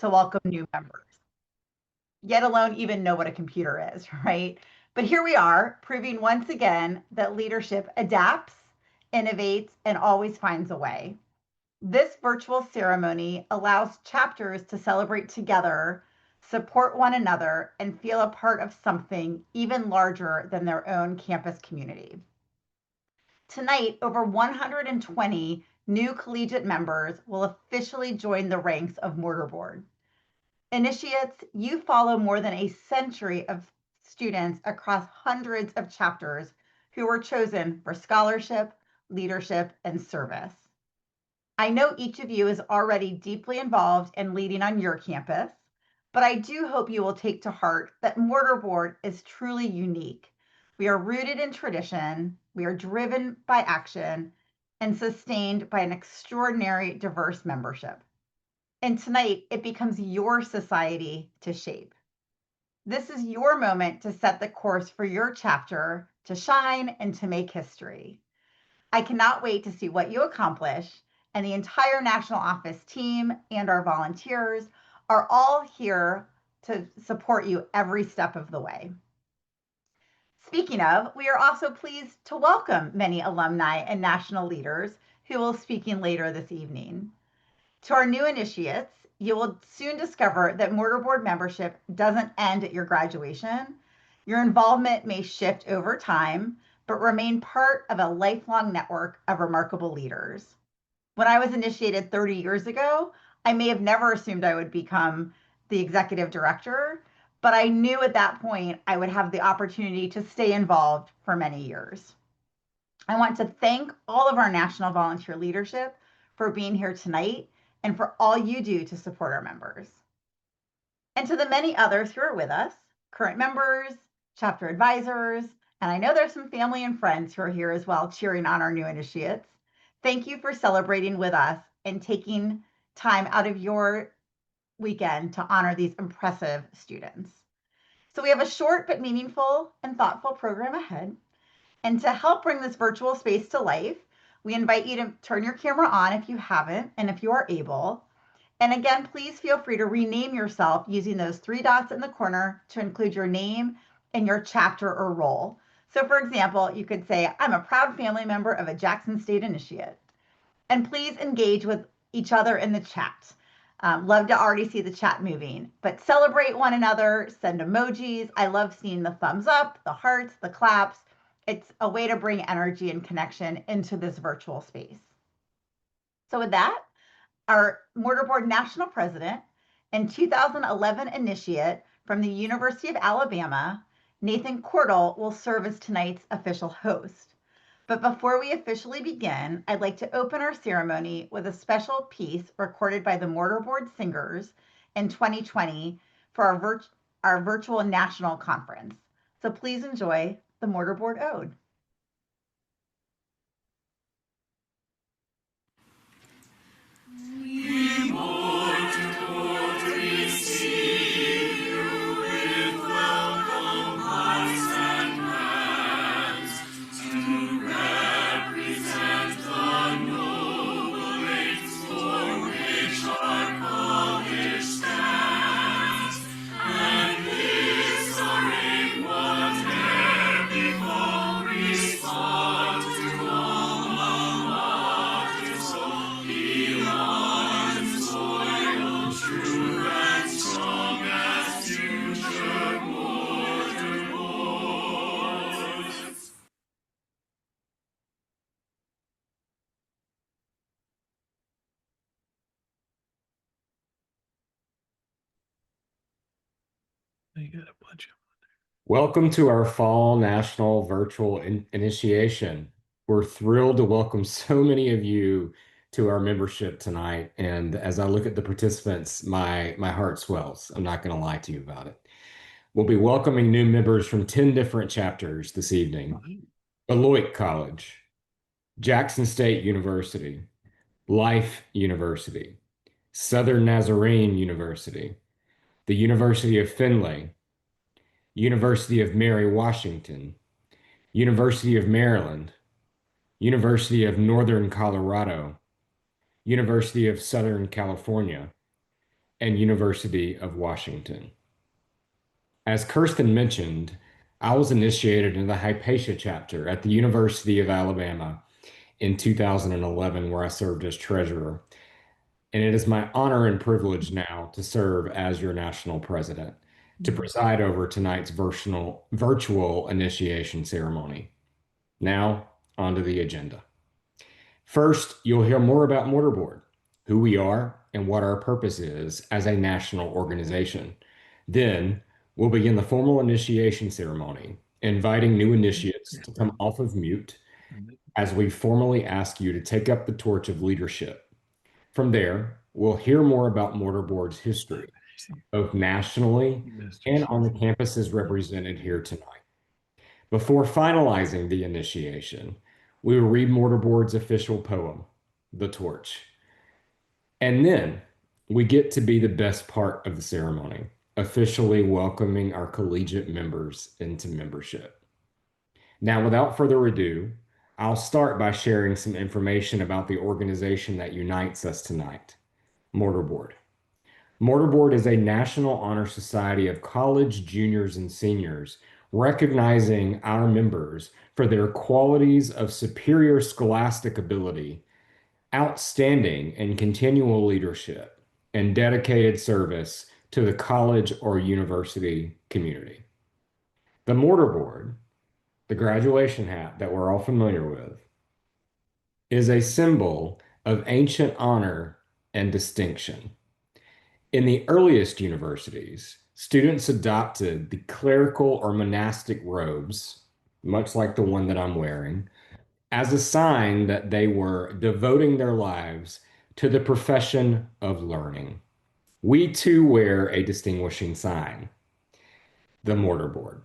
to welcome new members, yet alone even know what a computer is, right? But here we are, proving once again that leadership adapts, innovates, and always finds a way. This virtual ceremony allows chapters to celebrate together, support one another, and feel a part of something even larger than their own campus community. Tonight, over 120 new collegiate members will officially join the ranks of Mortarboard. Initiates, you follow more than a century of students across hundreds of chapters who were chosen for scholarship, leadership, and service. I know each of you is already deeply involved in leading on your campus, but I do hope you will take to heart that Mortarboard is truly unique. We are rooted in tradition, we are driven by action, and sustained by an extraordinary diverse membership. And tonight, it becomes your society to shape. This is your moment to set the course for your chapter, to shine and to make history. I cannot wait to see what you accomplish, and the entire national office team and our volunteers are all here to support you every step of the way. Speaking of, we are also pleased to welcome many alumni and national leaders who will be speaking later this evening. To our new initiates, you will soon discover that Mortarboard membership doesn't end at your graduation. Your involvement may shift over time, but remain part of a lifelong network of remarkable leaders. When I was initiated 30 years ago, I may have never assumed I would become the executive director, but I knew at that point I would have the opportunity to stay involved for many years. I want to thank all of our national volunteer leadership for being here tonight and for all you do to support our members. And to the many others who are with us, current members, chapter advisors, and I know there's some family and friends who are here as well cheering on our new initiates. Thank you for celebrating with us and taking time out of your weekend to honor these impressive students. So we have a short but meaningful and thoughtful program ahead. And to help bring this virtual space to life, we invite you to turn your camera on if you haven't, and if you are able. And again, please feel free to rename yourself using those three dots in the corner to include your name and your chapter or role. So for example, you could say, I'm a proud family member of a Jackson State Initiate. And please engage with each other in the chat. Love to already see the chat moving, but celebrate one another, send emojis. I love seeing the thumbs up, the hearts, the claps. It's a way to bring energy and connection into this virtual space. So with that, our Mortarboard National President and 2011 initiate from the University of Alabama, Nathan Cordell, will serve as tonight's official host. But before we officially begin, I'd like to open our ceremony with a special piece recorded by the Mortarboard Singers in 2020 for our virtual national conference. So please enjoy the Mortarboard Ode. Welcome to our fall national virtual initiation. We're thrilled to welcome so many of you to our membership tonight. And as I look at the participants, my heart swells. I'm not going to lie to you about it. We'll be welcoming new members from 10 different chapters this evening. Beloit College, Jackson State University, Life University, Southern Nazarene University, the University of Findlay, University of Mary Washington, University of Maryland, University of Northern Colorado, University of Southern California, and University of Washington. As Kirsten mentioned, I was initiated into the Hypatia chapter at the University of Alabama in 2011, where I served as treasurer. And it is my honor and privilege now to serve as your national president, to preside over tonight's virtual initiation ceremony. Now, onto the agenda. First, you'll hear more about Mortarboard, who we are and what our purpose is as a national organization. Then, we'll begin the formal initiation ceremony, inviting new initiates to come off of mute as we formally ask you to take up the torch of leadership. From there, we'll hear more about Mortarboard's history, both nationally and on the campuses represented here tonight. Before finalizing the initiation, we will read Mortarboard's official poem, The Torch. And then we get to be the best part of the ceremony, officially welcoming our collegiate members into membership. Now, without further ado, I'll start by sharing some information about the organization that unites us tonight, Mortarboard. Mortarboard is a National Honor Society of college juniors and seniors, recognizing our members for their qualities of superior scholastic ability, outstanding and continual leadership, and dedicated service to the college or university community. The Mortarboard, the graduation hat that we're all familiar with, is a symbol of ancient honor and distinction. In the earliest universities, students adopted the clerical or monastic robes, much like the one that I'm wearing, as a sign that they were devoting their lives to the profession of learning. We too wear a distinguishing sign, the Mortarboard.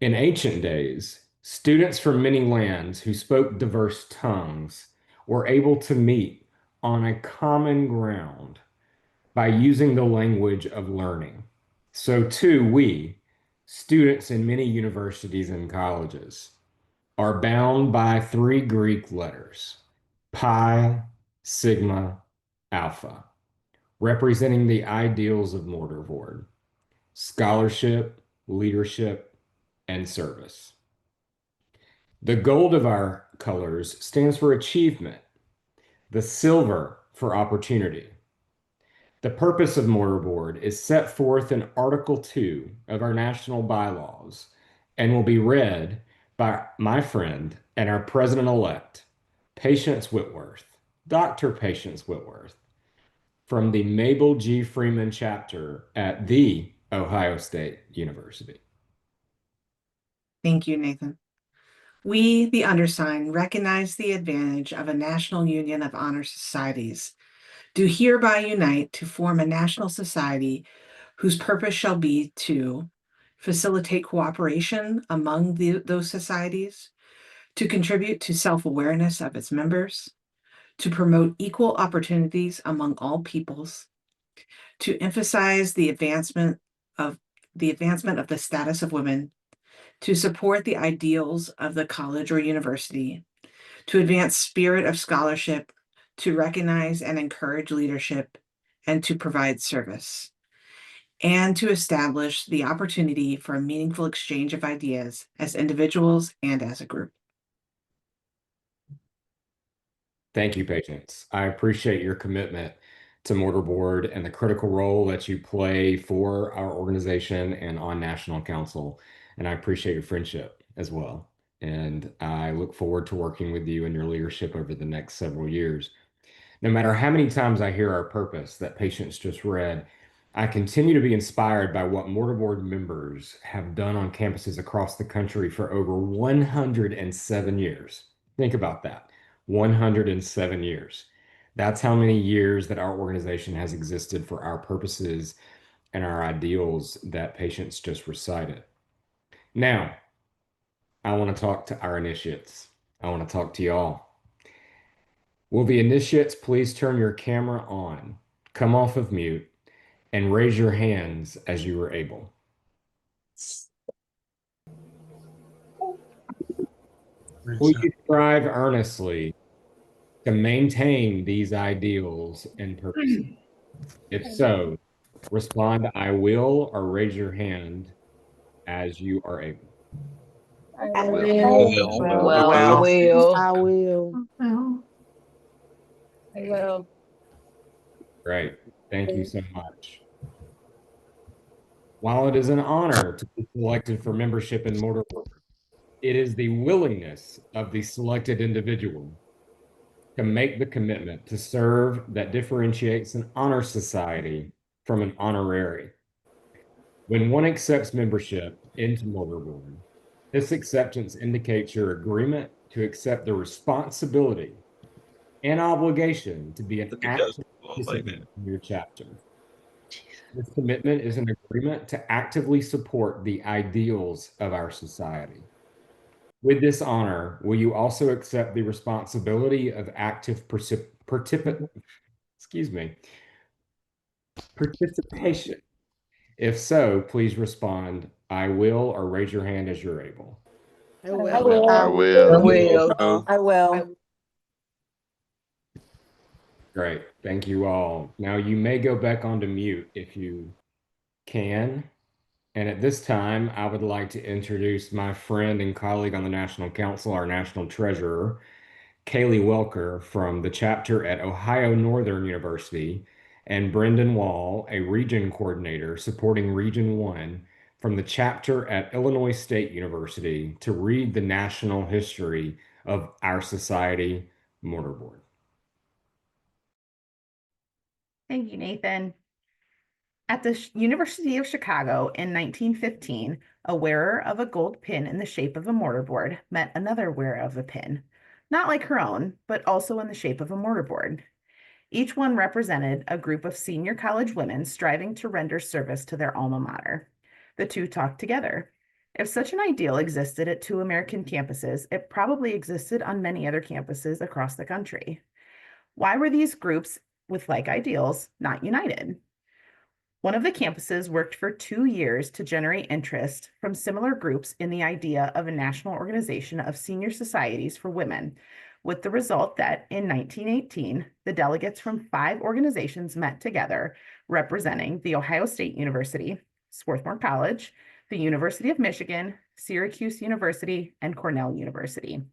In ancient days, students from many lands who spoke diverse tongues were able to meet on a common ground by using the language of learning. So too, we, students in many universities and colleges, are bound by three Greek letters, Pi, Sigma, Alpha, representing the ideals of Mortarboard: scholarship, leadership, and service. The gold of our colors stands for achievement, the silver for opportunity. The purpose of Mortarboard is set forth in Article 2 of our national bylaws and will be read by my friend and our president-elect, Patience Whitworth, Dr. Patience Whitworth, from the Mabel G. Freeman chapter at The Ohio State University. Thank you, Nathan. We, the undersigned, recognize the advantage of a national union of honor societies, do hereby unite to form a national society whose purpose shall be to facilitate cooperation among those societies, to contribute to self-awareness of its members, to promote equal opportunities among all peoples, to emphasize the advancement of the status of women, to support the ideals of the college or university, to advance spirit of scholarship, to recognize and encourage leadership, and to provide service, and to establish the opportunity for a meaningful exchange of ideas as individuals and as a group. Thank you, Patience. I appreciate your commitment to Mortarboard and the critical role that you play for our organization and on National Council. And I appreciate your friendship as well. And I look forward to working with you and your leadership over the next several years. No matter how many times I hear our purpose that Patience just read, I continue to be inspired by what Mortarboard members have done on campuses across the country for over 107 years. Think about that. 107 years. That's how many years that our organization has existed for our purposes and our ideals that Patience just recited. Now, I want to talk to our initiates. I want to talk to y'all. Will the initiates please turn your camera on, come off of mute, and raise your hands as you are able. Will you strive earnestly to maintain these ideals and purposes? If so, respond I will or raise your hand as you are able. I will. I will. Well, Great. Thank you so much. While it is an honor to be selected for membership in Mortar Board, it is the willingness of the selected individual to make the commitment to serve that differentiates an honor society from an honorary. When one accepts membership into Mortar Board, this acceptance indicates your agreement to accept the responsibility and obligation to be an active participant in your chapter. This commitment is an agreement to actively support the ideals of our society. With this honor, will you also accept the responsibility of active participation? If so, please respond, I will, or raise your hand as you're able. I I will. will. I will. Great. Thank you all. Now you may go back onto mute if you can. And at this time, I would like to introduce my friend and colleague on the National Council, our National Treasurer, Kaylee Welker from the chapter at Ohio Northern University, and Brendan Wall, a region coordinator supporting Region 1 from the chapter at Illinois State University, to read the national history of our society, Mortar Board. Thank you, Nathan. At the University of Chicago in 1915, a wearer of a gold pin in the shape of a mortarboard met another wearer of a pin, not like her own, but also in the shape of a mortarboard. Each one represented a group of senior college women striving to render service to their alma mater. The two talked together. If such an ideal existed at two American campuses, it probably existed on many other campuses across the country. Why were these groups with like ideals not united? One of the campuses worked for 2 years to generate interest from similar groups in the idea of a national organization of senior societies for women, with the result that in 1918, the delegates from 5 organizations met together, representing the Ohio State University, Swarthmore College, the University of Michigan, Syracuse University, and Cornell University.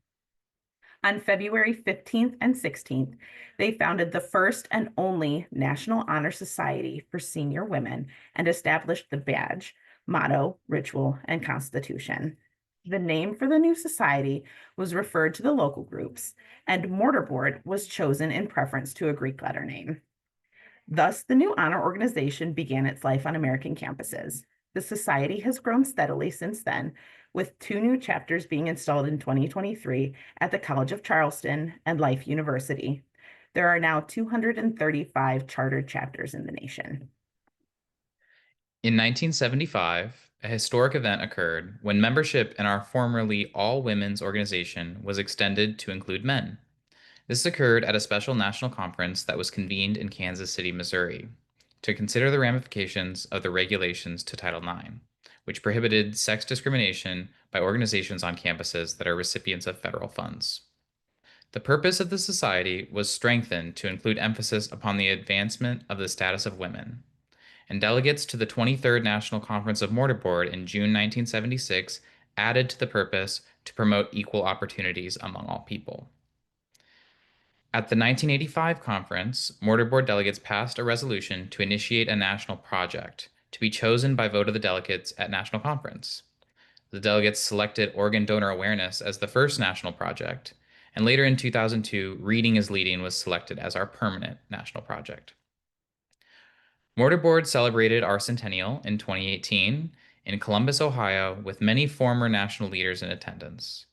On February 15th and 16th, they founded the first and only National Honor Society for senior women and established the badge, motto, ritual, and constitution. The name for the new society was referred to the local groups, and Mortarboard was chosen in preference to a Greek letter name. Thus, the new honor organization began its life on American campuses. The society has grown steadily since then, with 2 new chapters being installed in 2023 at the College of Charleston and Life University. There are now 235 chartered chapters in the nation. In 1975, a historic event occurred when membership in our formerly all-women's organization was extended to include men. This occurred at a special national conference that was convened in Kansas City, Missouri, to consider the ramifications of the regulations to Title IX, which prohibited sex discrimination by organizations on campuses that are recipients of federal funds. The purpose of the society was strengthened to include emphasis upon the advancement of the status of women, and delegates to the 23rd National Conference of Mortarboard in June 1976 added to the purpose to promote equal opportunities among all people. At the 1985 conference, Mortarboard delegates passed a resolution to initiate a national project to be chosen by vote of the delegates at national conference. The delegates selected organ donor awareness as the first national project, and later in 2002, Reading is Leading was selected as our permanent national project. Mortarboard celebrated our centennial in 2018 in Columbus, Ohio, with many former national leaders in attendance.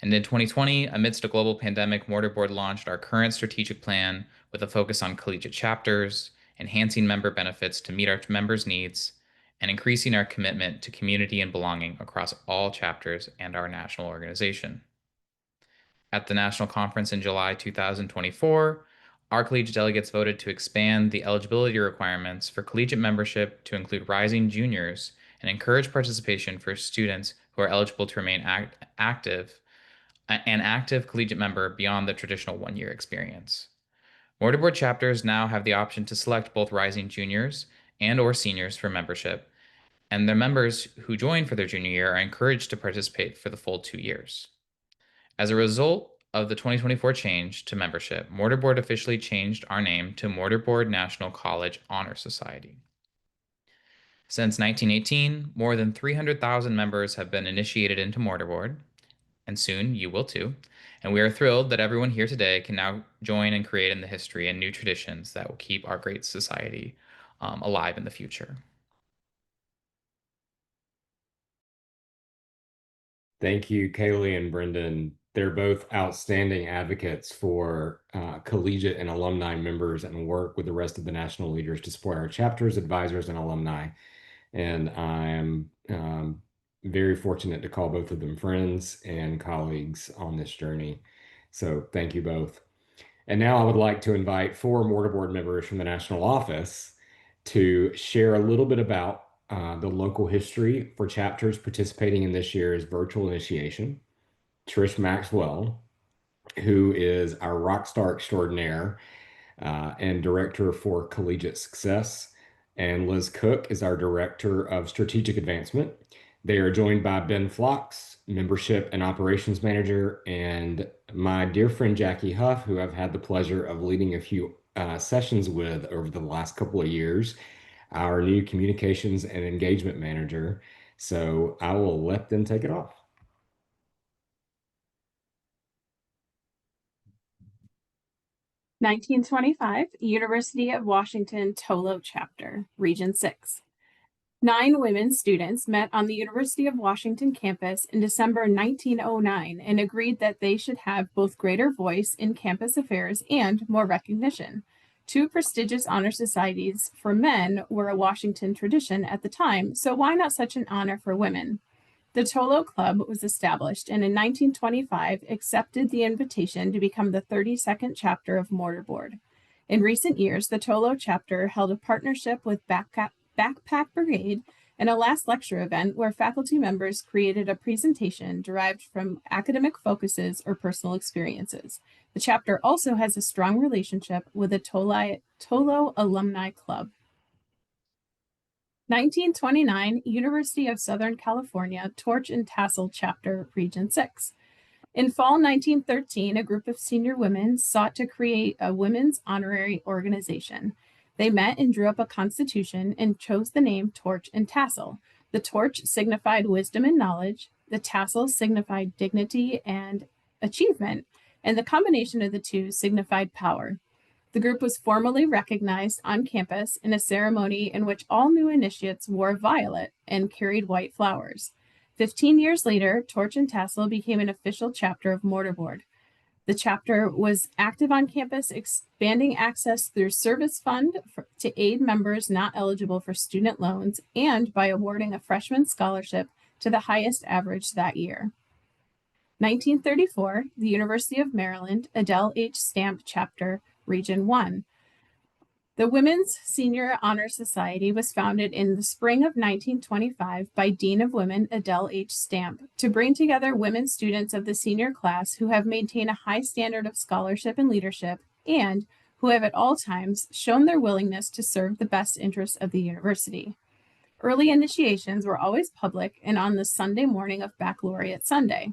And in 2020, amidst a global pandemic, Mortarboard launched our current strategic plan with a focus on collegiate chapters, enhancing member benefits to meet our members' needs, and increasing our commitment to community and belonging across all chapters and our national organization. At the national conference in July 2024, our collegiate delegates voted to expand the eligibility requirements for collegiate membership to include rising juniors and encourage participation for students who are eligible to remain an active collegiate member beyond the traditional 1-year experience. Mortarboard chapters now have the option to select both rising juniors and/or seniors for membership, and their members who join for their junior year are encouraged to participate for the full 2 years. As a result of the 2024 change to membership, Mortarboard officially changed our name to Mortarboard National College Honor Society. Since 1918, more than 300,000 members have been initiated into Mortarboard, and soon you will too. And we are thrilled that everyone here today can now join and create in the history and new traditions that will keep our great society alive in the future. Thank you, Kaylee and Brendan. They're both outstanding advocates for collegiate and alumni members and work with the rest of the national leaders to support our chapters, advisors, and alumni. And I am very fortunate to call both of them friends and colleagues on this journey. So thank you both. And now I would like to invite 4 Mortarboard members from the national office to share a little bit about the local history for chapters participating in this year's virtual initiation. Trish Maxwell, who is our rock star extraordinaire and director for collegiate success, and Liz Cook is our director of strategic advancement. They are joined by Ben Flocks, membership and operations manager, and my dear friend Jackie Huff, who I've had the pleasure of leading a few sessions with over the last couple of years, our new communications and engagement manager. So I will let them take it off. (1925) University of Washington Tolo Chapter, Region 6. 9 women students met on the University of Washington campus in December 1909 and agreed that they should have both greater voice in campus affairs and more recognition. 2 prestigious honor societies for men were a Washington tradition at the time, so why not such an honor for women? The Tolo Club was established and in 1925 accepted the invitation to become the 32nd chapter of Mortarboard. In recent years, the Tolo chapter held a partnership with Backpack Brigade and a last lecture event where faculty members created a presentation derived from academic focuses or personal experiences. The chapter also has a strong relationship with the Tolo Alumni Club. 1929 University of Southern California Torch and Tassel Chapter, Region 6. In fall 1913, a group of senior women sought to create a women's honorary organization. They met and drew up a constitution and chose the name Torch and Tassel. The torch signified wisdom and knowledge, the tassel signified dignity and achievement, and the combination of the two signified power. The group was formally recognized on campus in a ceremony in which all new initiates wore violet and carried white flowers. 15 years later, Torch and Tassel became an official chapter of Mortarboard. The chapter was active on campus, expanding access through service fund to aid members not eligible for student loans and by awarding a freshman scholarship to the highest average that year. 1934, the University of Maryland Adele H. Stamp Chapter, Region 1. The Women's Senior Honor Society was founded in the spring of 1925 by Dean of Women Adele H. Stamp to bring together women students of the senior class who have maintained a high standard of scholarship and leadership and who have at all times shown their willingness to serve the best interests of the university. Early initiations were always public and on the Sunday morning of Baccalaureate Sunday.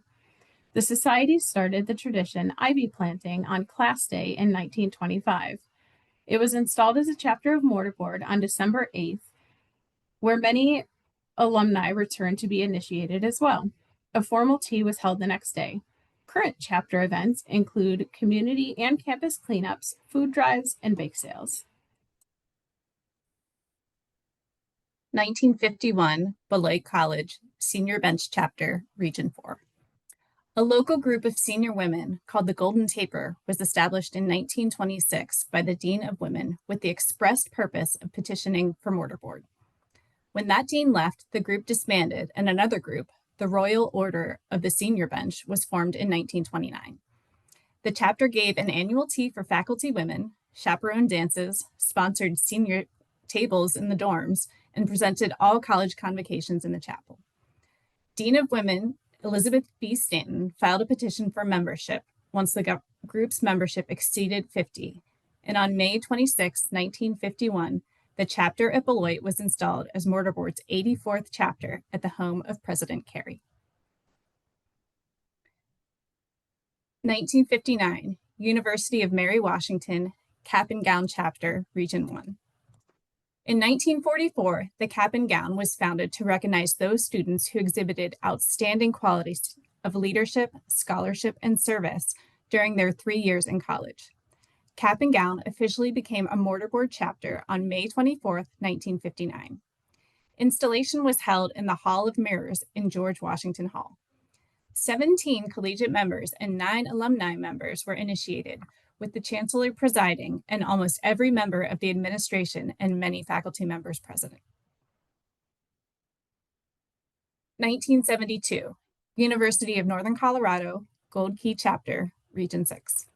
The society started the tradition ivy planting on Class Day in 1925. It was installed as a chapter of Mortarboard on December 8th, where many alumni returned to be initiated as well. A formal tea was held the next day. Current chapter events include community and campus cleanups, food drives, and bake sales. 1951 Beloit College Senior Bench Chapter, Region 4. A local group of senior women called the Golden Taper was established in 1926 by the Dean of Women with the expressed purpose of petitioning for Mortarboard. When that dean left, the group disbanded and another group, the Royal Order of the Senior Bench, was formed in 1929. The chapter gave an annual tea for faculty women, chaperone dances, sponsored senior tables in the dorms, and presented all college convocations in the chapel. Dean of Women Elizabeth B. Stanton filed a petition for membership once the group's membership exceeded 50. And on May 26, 1951, the chapter at Beloit was installed as Mortarboard's 84th chapter at the home of President Carey. 1959, University of Mary Washington, Cap and Gown Chapter, Region 1. In 1944, the Cap and Gown was founded to recognize those students who exhibited outstanding qualities of leadership, scholarship, and service during their 3 years in college. Cap and Gown officially became a Mortarboard chapter on May 24, 1959. Installation was held in the Hall of Mirrors in George Washington Hall. 17 collegiate members and 9 alumni members were initiated, with the chancellor presiding and almost every member of the administration and many faculty members present. 1972, University of Northern Colorado, Gold Key Chapter, Region 6.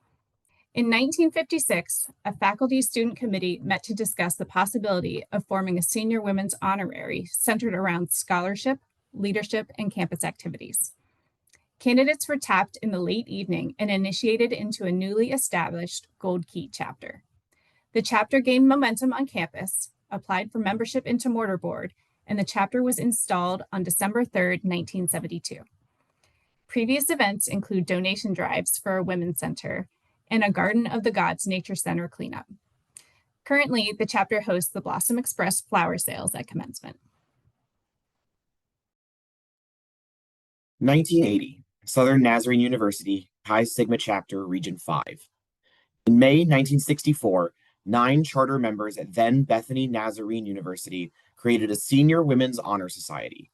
In 1956, a faculty-student committee met to discuss the possibility of forming a senior women's honorary centered around scholarship, leadership, and campus activities. Candidates were tapped in the late evening and initiated into a newly established Gold Key chapter. The chapter gained momentum on campus, applied for membership into Mortarboard, and the chapter was installed on December 3, 1972. Previous events include donation drives for a women's center and a Garden of the Gods Nature Center cleanup. Currently, the chapter hosts the Blossom Express flower sales at commencement. 1980, Southern Nazarene University, Chi Sigma Chapter, Region 5. In May 1964, 9 charter members at then Bethany Nazarene University created a Senior Women's Honor Society.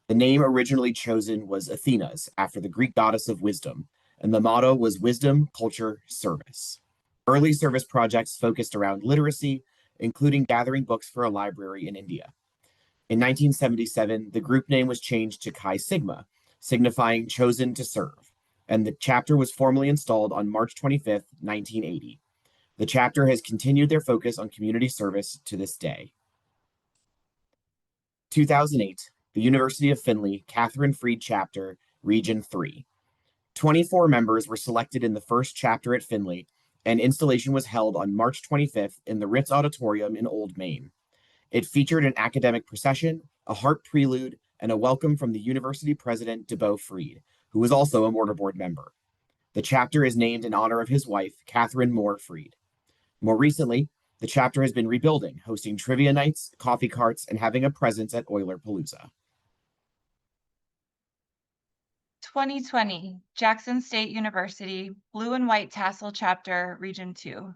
The name originally chosen was Athenas, after the Greek goddess of wisdom, and the motto was Wisdom, Culture, Service. Early service projects focused around literacy, including gathering books for a library in India. In 1977, the group name was changed to Chi Sigma, signifying chosen to serve, and the chapter was formally installed on March 25, 1980. The chapter has continued their focus on community service to this day. 2008, the University of Findlay, Catherine Freed Chapter, Region 3. 24 members were selected in the first chapter at Findlay, and installation was held on March 25th in the Ritz Auditorium in Old Main. It featured an academic procession, a harp prelude, and a welcome from the university president, DeBow Freed, who was also a Mortarboard member. The chapter is named in honor of his wife, Catherine Moore Freed. More recently, the chapter has been rebuilding, hosting trivia nights, coffee carts, and having a presence at Oiler Palooza. 2020, Jackson State University, Blue and White Tassel Chapter, Region 2.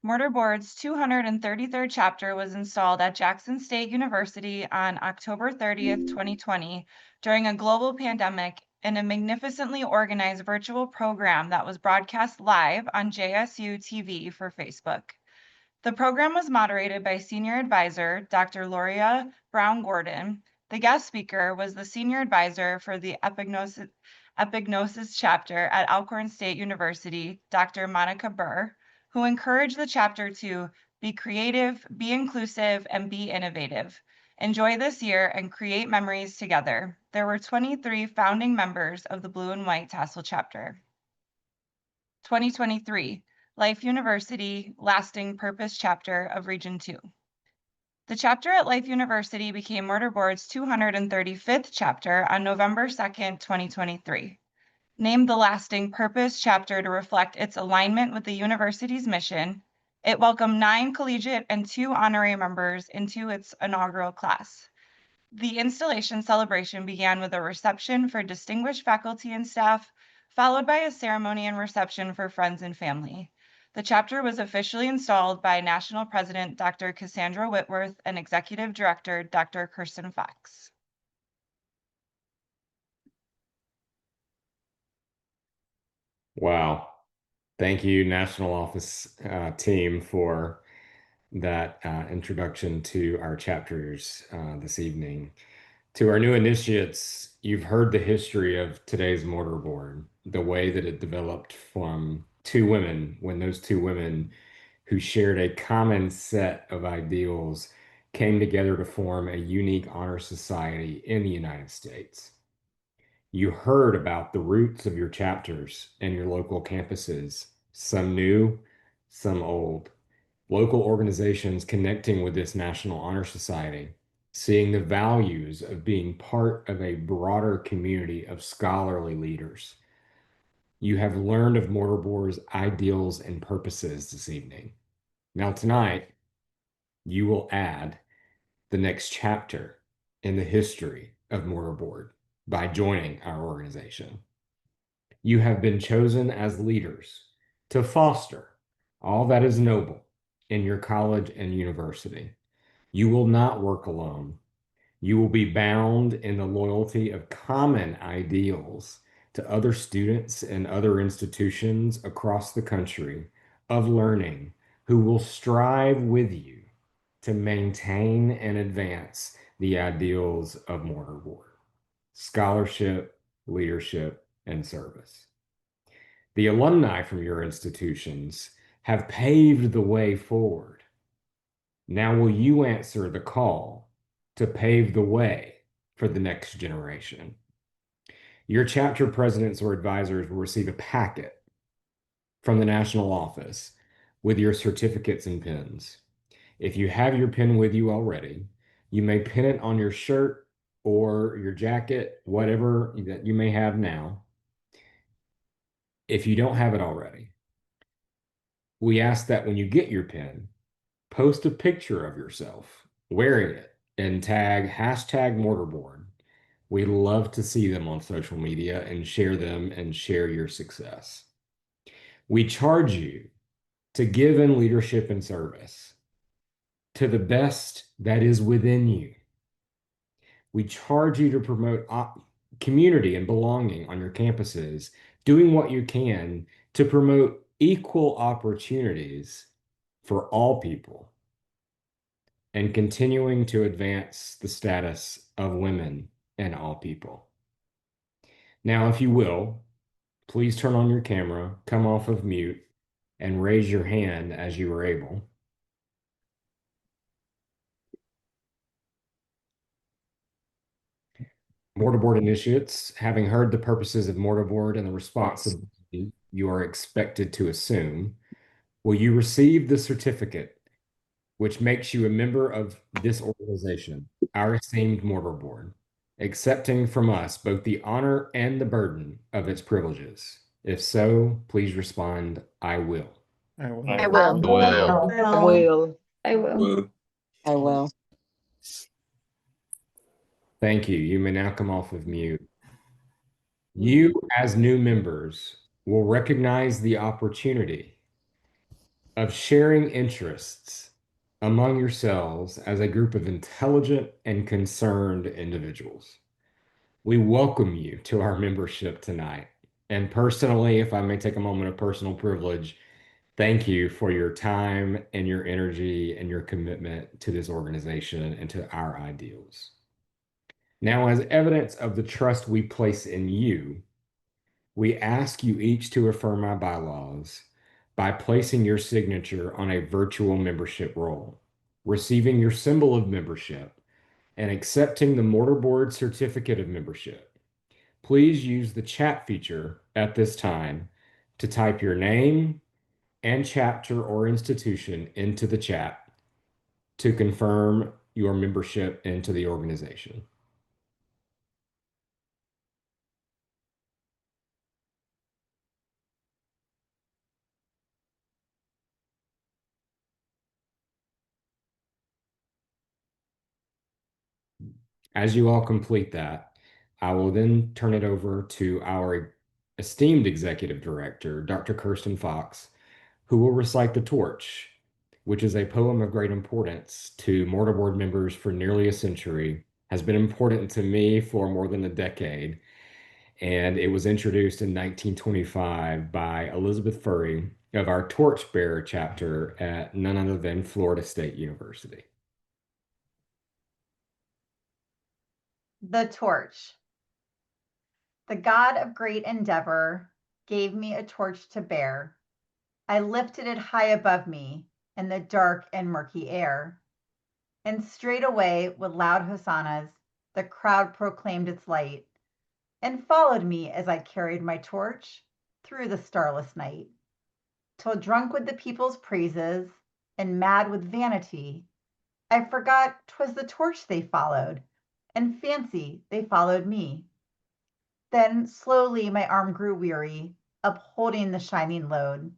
Mortarboard's 233rd chapter was installed at Jackson State University on October 30th, 2020, during a global pandemic in a magnificently organized virtual program that was broadcast live on JSU TV for Facebook. The program was moderated by Senior Advisor Dr. Loria Brown Gordon. The guest speaker was the Senior Advisor for the Epignosis chapter at Alcorn State University, Dr. Monica Burr, who encouraged the chapter to be creative, be inclusive, and be innovative. Enjoy this year and create memories together. There were 23 founding members of the Blue and White Tassel chapter. 2023, Life University Lasting Purpose Chapter of Region 2. The chapter at Life University became Mortarboard's 235th chapter on November 2nd, 2023. Named the Lasting Purpose chapter to reflect its alignment with the university's mission, it welcomed 9 collegiate and 2 honorary members into its inaugural class. The installation celebration began with a reception for distinguished faculty and staff, followed by a ceremony and reception for friends and family. The chapter was officially installed by National President Dr. Cassandra Whitworth and Executive Director Dr. Kirsten Fox. Wow. Thank you, National Office team, for that introduction to our chapters this evening. To our new initiates, you've heard the history of today's Mortarboard, the way that it developed from 2 women, when those 2 women who shared a common set of ideals came together to form a unique honor society in the United States. You heard about the roots of your chapters and your local campuses, some new, some old. local organizations connecting with this National Honor Society, seeing the values of being part of a broader community of scholarly leaders. You have learned of Mortarboard's ideals and purposes this evening. Now tonight, you will add the next chapter in the history of Mortarboard by joining our organization. You have been chosen as leaders to foster all that is noble in your college and university. You will not work alone. You will be bound in the loyalty of common ideals to other students and other institutions across the country of learning who will strive with you to maintain and advance the ideals of Mortarboard: scholarship, leadership, and service. The alumni from your institutions have paved the way forward. Now will you answer the call to pave the way for the next generation? Your chapter presidents or advisors will receive a packet from the national office with your certificates and pins. If you have your pin with you already, you may pin it on your shirt or your jacket, whatever that you may have now. If you don't have it already, we ask that when you get your pin, post a picture of yourself wearing it and tag #Mortarboard. We love to see them on social media and share them and share your success. We charge you to give in leadership and service to the best that is within you. We charge you to promote community and belonging on your campuses, doing what you can to promote equal opportunities for all people, and continuing to advance the status of women and all people. Now, if you will, please turn on your camera, come off of mute, and raise your hand as you are able. Mortarboard initiates, having heard the purposes of Mortarboard and the responsibility you are expected to assume, will you receive the certificate which makes you a member of this organization, our esteemed Mortarboard, accepting from us both the honor and the burden of its privileges? If so, please respond, I will. I will. I will. I will. I will. I will. Thank you. You may now come off of mute. You, as new members, will recognize the opportunity of sharing interests among yourselves as a group of intelligent and concerned individuals. We welcome you to our membership tonight. And personally, if I may take a moment of personal privilege, thank you for your time and your energy and your commitment to this organization and to our ideals. Now, as evidence of the trust we place in you, we ask you each to affirm our bylaws by placing your signature on a virtual membership roll, receiving your symbol of membership, and accepting the Mortarboard certificate of membership. Please use the chat feature at this time to type your name and chapter or institution into the chat to confirm your membership into the organization. As you all complete that, I will then turn it over to our esteemed executive director, Dr. Kirsten Fox, who will recite the torch, which is a poem of great importance to Mortarboard members for nearly a century, has been important to me for more than a decade, and it was introduced in 1925 by Elizabeth Furry of our Torchbearer chapter at none other than Florida State University. The torch. The God of great endeavor gave me a torch to bear. I lifted it high above me in the dark and murky air. And straightway with loud hosannas, the crowd proclaimed its light and followed me as I carried my torch through the starless night, till drunk with the people's praises, and mad with vanity, I forgot 'twas the torch they followed, and fancy they followed me. Then slowly my arm grew weary, upholding the shining load,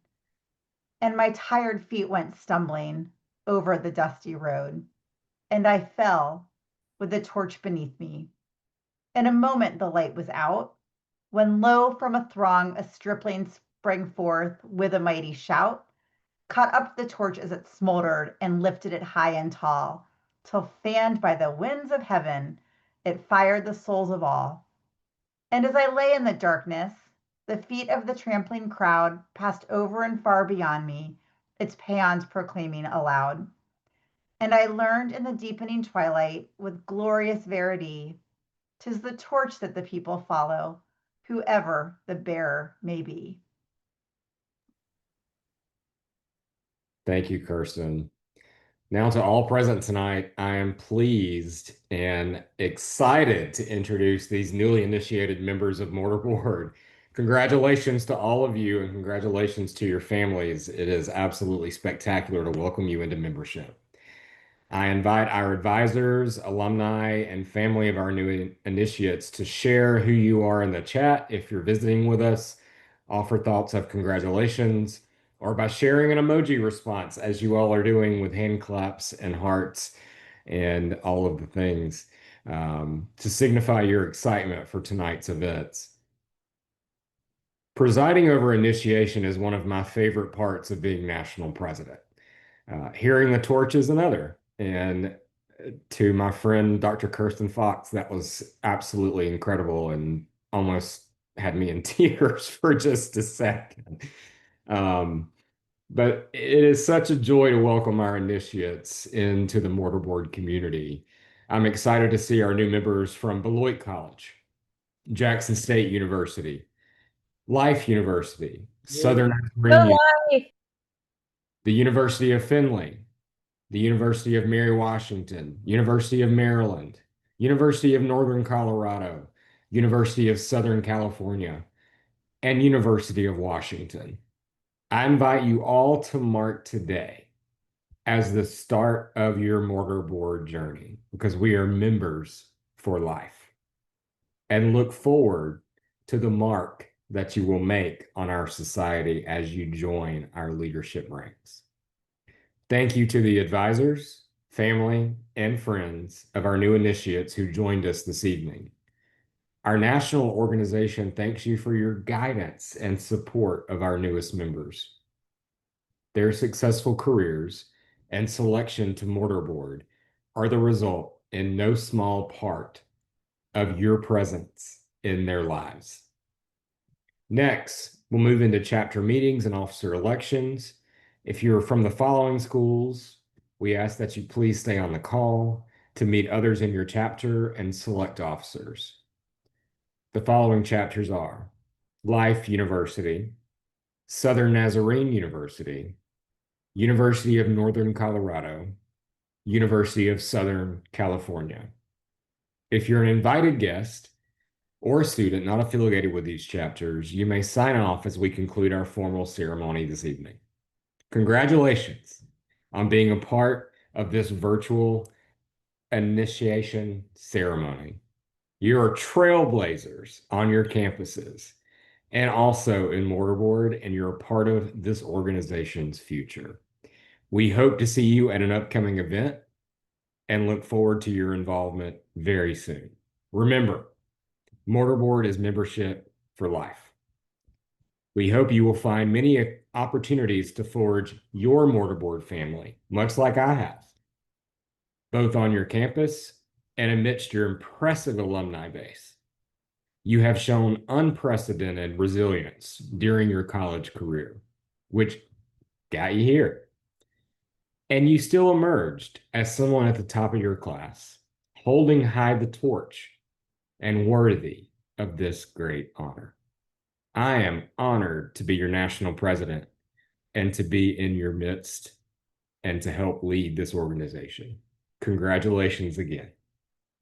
and my tired feet went stumbling over the dusty road, and I fell with the torch beneath me. In a moment the light was out, when lo, from a throng a stripling sprang forth with a mighty shout, caught up the torch as it smoldered and lifted it high and tall, till fanned by the winds of heaven, it fired the souls of all. And as I lay in the darkness, the feet of the trampling crowd passed over and far beyond me, its paeans proclaiming aloud. And I learned in the deepening twilight with glorious verity, 'tis the torch that the people follow, whoever the bearer may be. Thank you, Kirsten. Now to all present tonight, I am pleased and excited to introduce these newly initiated members of Mortarboard. Congratulations to all of you and congratulations to your families. It is absolutely spectacular to welcome you into membership. I invite our advisors, alumni, and family of our new initiates to share who you are in the chat if you're visiting with us, offer thoughts of congratulations, or by sharing an emoji response as you all are doing with hand claps and hearts and all of the things to signify your excitement for tonight's events. Presiding over initiation is one of my favorite parts of being national president. Hearing the torch is another. And to my friend, Dr. Kirsten Fox, that was absolutely incredible and almost had me in tears for just a second. But it is such a joy to welcome our initiates into the Mortarboard community. I'm excited to see our new members from Beloit College, Jackson State University, Life University, Southern Nazarene, the University of Findlay, the University of Mary Washington, University of Maryland, University of Northern Colorado, University of Southern California, and University of Washington. I invite you all to mark today as the start of your Mortarboard journey because we are members for life and look forward to the mark that you will make on our society as you join our leadership ranks. Thank you to the advisors, family, and friends of our new initiates who joined us this evening. Our national organization thanks you for your guidance and support of our newest members. Their successful careers and selection to Mortarboard are the result in no small part of your presence in their lives. Next, we'll move into chapter meetings and officer elections. If you're from the following schools, we ask that you please stay on the call to meet others in your chapter and select officers. The following chapters are Life University, Southern Nazarene University, University of Northern Colorado, University of Southern California. If you're an invited guest or a student not affiliated with these chapters, you may sign off as we conclude our formal ceremony this evening. Congratulations on being a part of this virtual initiation ceremony. You are trailblazers on your campuses and also in Mortarboard, and you're a part of this organization's future. We hope to see you at an upcoming event and look forward to your involvement very soon. Remember, Mortarboard is membership for life. We hope you will find many opportunities to forge your Mortarboard family, much like I have, both on your campus and amidst your impressive alumni base. You have shown unprecedented resilience during your college career, which got you here. And you still emerged as someone at the top of your class, holding high the torch and worthy of this great honor. I am honored to be your national president and to be in your midst and to help lead this organization. Congratulations again.